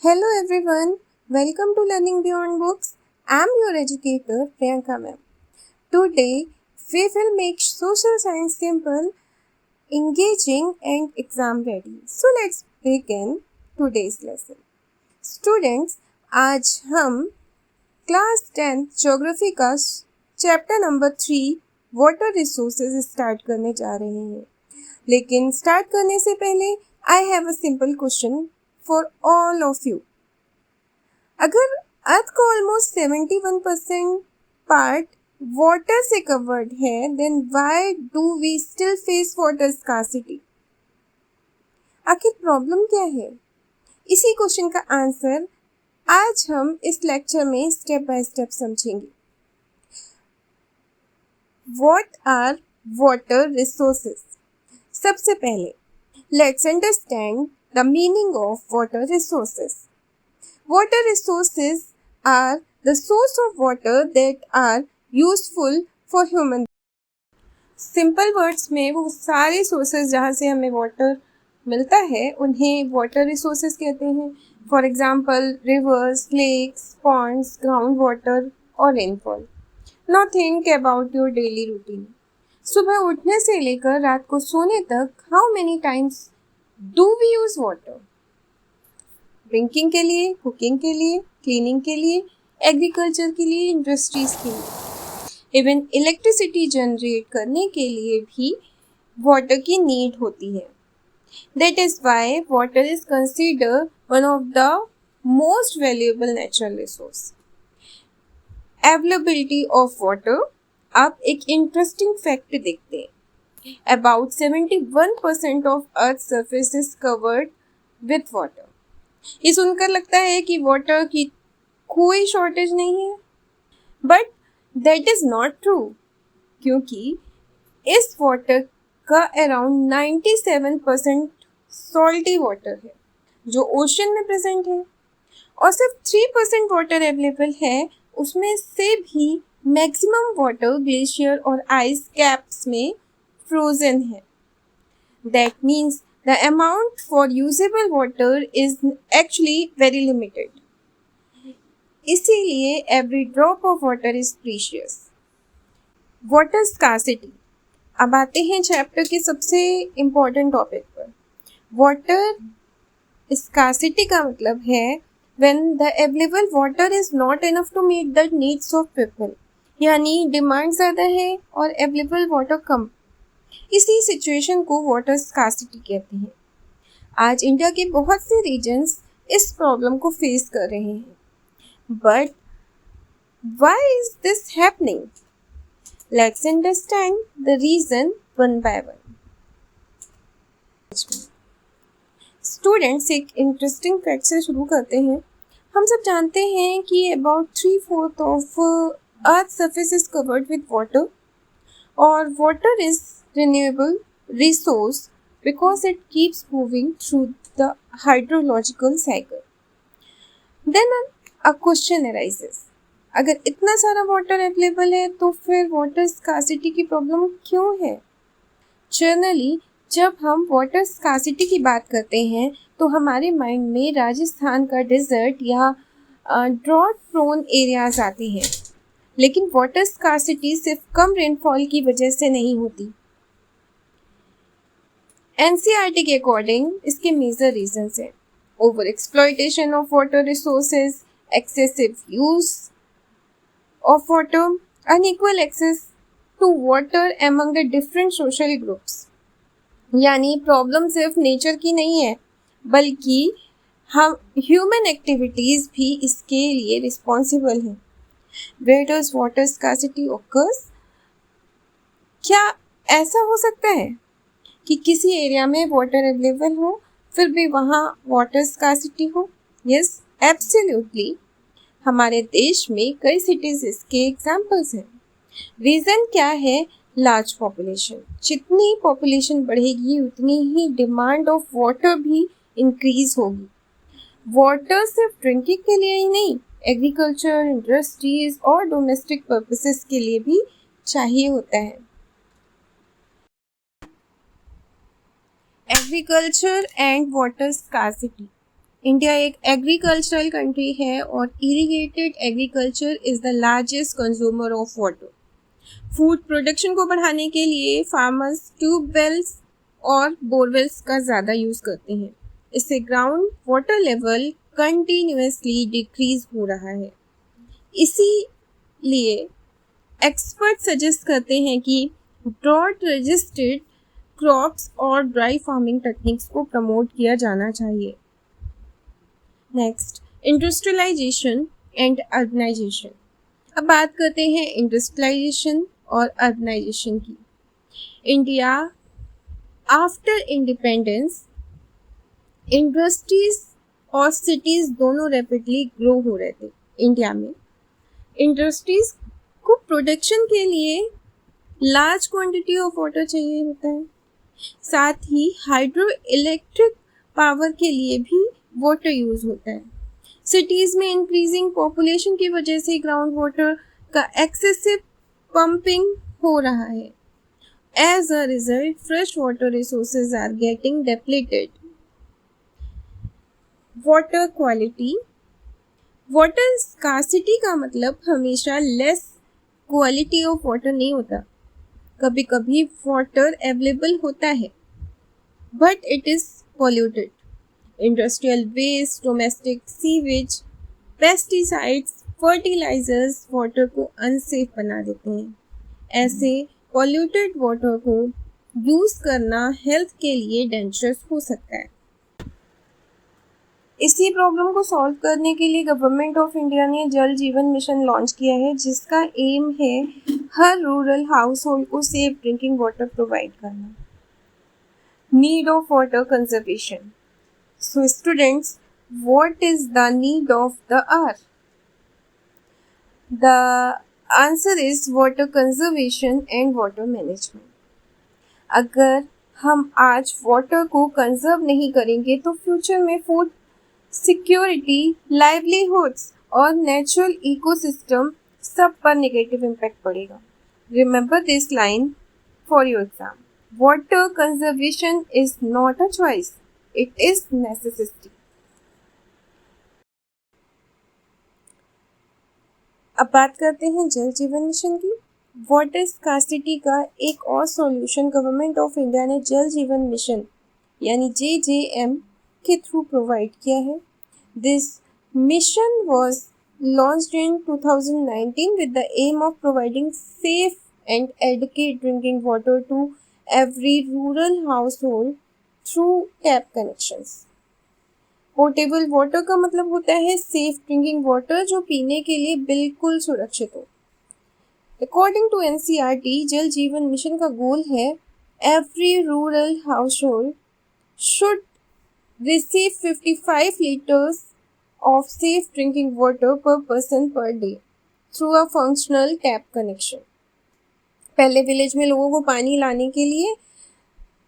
Hello everyone, welcome to Learning Beyond Books. I am your educator Priyanka ma'am. Today we will make social science simple, engaging and exam ready. So let's begin today's lesson. Students, आज हम class 10th geography का chapter number 3 water resources start करने जा रहे हैं. लेकिन start करने से पहले I have a simple question for all of you. अगर अर्थ का ऑलमोस्ट 71% पार्ट वाटर से कवर्ड है, then why do we still face water scarcity? आखिर प्रॉब्लम क्या है? इसी क्वेश्चन का आंसर आज हम इस लेक्चर में स्टेप बाय स्टेप समझेंगे. What are water resources? सबसे पहले let's understand the meaning of water resources. Water resources are the source of water that are useful for human. Simple words में वो सारे सोर्सेज जहाँ से हमें वाटर मिलता है उन्हें वाटर रिसोर्सेज कहते हैं. For example rivers, lakes, ponds, ground water और rainfall. Now think about your daily routine. सुबह उठने से लेकर रात को सोने तक how many times do we use water? Drinking के लिए, कुकिंग के लिए, क्लीनिंग के लिए, एग्रीकल्चर के लिए, इंडस्ट्रीज के लिए, इवन इलेक्ट्रिसिटी जनरेट करने के लिए भी वाटर की नीड होती है. That is why water is considered one of the most valuable natural resource. Availability of water. आप एक इंटरेस्टिंग फैक्ट देखते हैं. About 71% of earth surface is covered with water. ये सुनकर लगता है कि वाटर की कोई शॉर्टेज नहीं है, but that is not true, क्योंकि इस वाटर का अराउंड 97% सॉल्टी वाटर है जो ओशन में प्रेजेंट है, और सिर्फ 3% वाटर अवेलेबल है. उसमें से भी मैक्सिमम वाटर ग्लेशियर और आइस कैप्स में फ्रोजन है. That means the amount for usable water is actually very limited. इसीलिए every drop of water is precious. Water scarcity. अब आते हैं चैप्टर के सबसे इम्पोर्टेंट टॉपिक पर. वाटर scarcity का मतलब है when the available water is not enough to meet the needs of people. यानी डिमांड ज़्यादा है और अवेलेबल वाटर कम. इसी सिचुएशन को वाटर स्कार्सिटी कहते हैं. आज इंडिया के बहुत से रीजन्स इस प्रॉब्लम को फेस कर रहे हैं. But why is this happening? Let's understand the reason one by one. Students, एक इंटरेस्टिंग फैक्ट से शुरू करते हैं. हम सब जानते हैं कि about 3/4 of earth surface is covered with water, और water is renewable resource because it keeps moving through the hydrological cycle. Then a question arises. अगर इतना सारा वाटर अवेलेबल है तो फिर वाटर स्कार्सिटी की प्रॉब्लम क्यों है? जनरली जब हम वाटर स्कार्सिटी की बात करते हैं तो हमारे माइंड में राजस्थान का डेजर्ट या ड्रॉट प्रोन एरियाज आते हैं. लेकिन वाटर स्कार्सिटी सिर्फ कम रेनफॉल की वजह से नहीं होती. NCERT के अकॉर्डिंग इसके मेजर रीजंस हैं. Over exploitation of water resources, excessive use of water, unequal access to water among the different social groups. यानी प्रॉब्लम सिर्फ नेचर की नहीं है, बल्कि हम ह्यूमन एक्टिविटीज भी इसके लिए रिस्पॉन्सिबल हैं. Where does water scarcity occurs? क्या ऐसा हो सकता है कि किसी एरिया में वाटर अवेलेबल हो फिर भी वहाँ वाटर स्कार्सिटी हो? Yes, absolutely. हमारे देश में कई सिटीज इसके एग्जाम्पल्स हैं. रीज़न क्या है? Large population. जितनी पॉपुलेशन बढ़ेगी उतनी ही डिमांड ऑफ वाटर भी इंक्रीज होगी. वाटर सिर्फ ड्रिंकिंग के लिए ही नहीं, एग्रीकल्चर, इंडस्ट्रीज और डोमेस्टिक पर्पसेस के लिए भी चाहिए होता है. Agriculture and water scarcity. India एक एग्रीकल्चरल कंट्री है और irrigated agriculture is the largest consumer of water. Food production को बढ़ाने के लिए फार्मर्स ट्यूबवेल्स और बोरवेल्स का ज़्यादा यूज़ करते हैं। इससे ground water level continuously decrease हो रहा है। इसीलिए एक्सपर्ट सजेस्ट करते हैं कि ड्रॉट रजिस्टर्ड क्रॉप्स और ड्राई फार्मिंग टेक्निक्स को प्रमोट किया जाना चाहिए। Next, industrialization and urbanization. अब बात करते हैं इंडस्ट्रियलाइजेशन और अर्बनाइजेशन की। इंडिया आफ्टर इंडिपेंडेंस इंडस्ट्रीज और सिटीज दोनों रैपिडली ग्रो हो रहे थे। इंडिया में इंडस्ट्रीज को प्रोडक्शन के लिए लार्ज क्वांटिटी ऑफ वाटर चाहिए होता है। साथ ही हाइड्रो इलेक्ट्रिक पावर के लिए भी वाटर यूज होता है। सिटीज में इंक्रीजिंग पॉपुलेशन की वजह से ग्राउंड वाटर का एक्सेसिव पंपिंग हो रहा है। As a result, fresh water resources are getting depleted. Water quality. Water scarcity का मतलब हमेशा less quality of water नहीं होता। कभी कभी water available होता है, but it is polluted. Industrial waste, domestic sewage, pesticides, fertilizers water को unsafe बना देते हैं। ऐसे पॉल्यूटेड वाटर को यूज़ करना हेल्थ के लिए डेंजरस हो सकता है। इसी प्रॉब्लम को सॉल्व करने के लिए गवर्नमेंट ऑफ इंडिया ने जल जीवन मिशन लॉन्च किया है, जिसका एम है हर रूरल हाउस होल्ड को सेफ ड्रिंकिंग वाटर प्रोवाइड करना। Need of water conservation. So students, what is the need of the hour? The answer is water conservation and water management. अगर हम आज वाटर को कंजर्व नहीं करेंगे तो फ्यूचर में फूड सिक्योरिटी, लाइवलीहुड्स और नेचुरल इकोसिस्टम सब पर नेगेटिव इम्पैक्ट पड़ेगा। Remember this line for your exam. Water conservation is not a choice, it is necessity. अब बात करते हैं जल जीवन मिशन की। वाटर स्कार्सिटी का एक और सॉल्यूशन गवर्नमेंट ऑफ इंडिया ने जल जीवन मिशन यानी JJM के थ्रू प्रोवाइड किया है। This mission was launched in 2019 with the aim of providing safe and adequate drinking water to every rural household through tap connections. Portable water का मतलब होता है सेफ ड्रिंकिंग वाटर जो पीने के लिए बिल्कुल सुरक्षित हो। अकॉर्डिंग टू NCERT, जल जीवन मिशन का गोल है every rural household should receive 55 litres of safe drinking water per person per day through a functional tap connection. पहले विलेज में लोगों को पानी लाने के लिए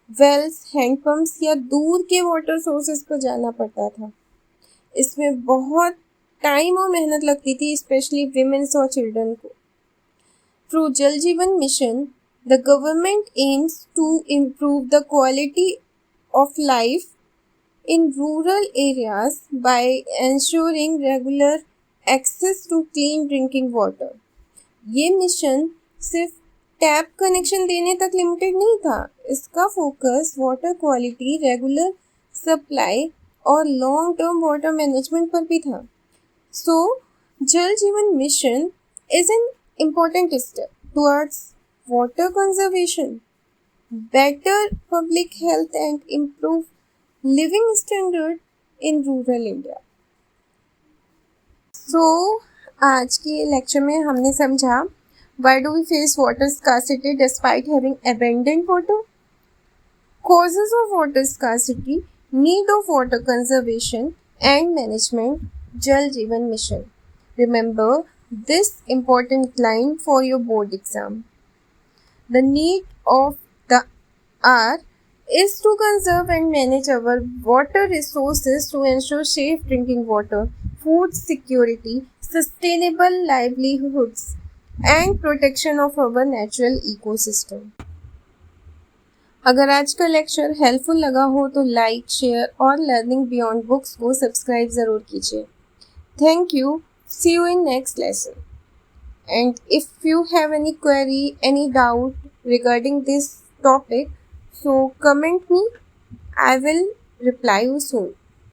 वेल्स, हैंडपम्प्स या दूर के वाटर सोर्सेज पर जाना पड़ता था। इसमें बहुत टाइम और मेहनत लगती थी, स्पेशली विमेन्स और चिल्ड्रन को। Through Jal Jeevan Mission, the government aims to improve the quality of life in rural areas by ensuring regular access to clean drinking water. ये मिशन सिर्फ टैप कनेक्शन देने तक लिमिटेड नहीं था, इसका focus water quality, regular supply और long term water management पर भी था। So Jal Jeevan mission is an important step towards water conservation, better public health and improve living standard in rural India. So आज के लेक्चर में हमने समझा why do we face water scarcity despite having abundant water, causes of water scarcity, need of water conservation and management, Jal Jeevan Mission. Remember this important line for your board exam. The need of the hour is to conserve and manage our water resources to ensure safe drinking water, food security, sustainable livelihoods, and protection of our natural ecosystem. अगर आज का lecture helpful लगा हो तो like, share और Learning Beyond Books को subscribe ज़रूर कीजिए। Thank you. See you in next lesson. And if you have any query, any doubt regarding this topic, so comment me. I will reply you soon.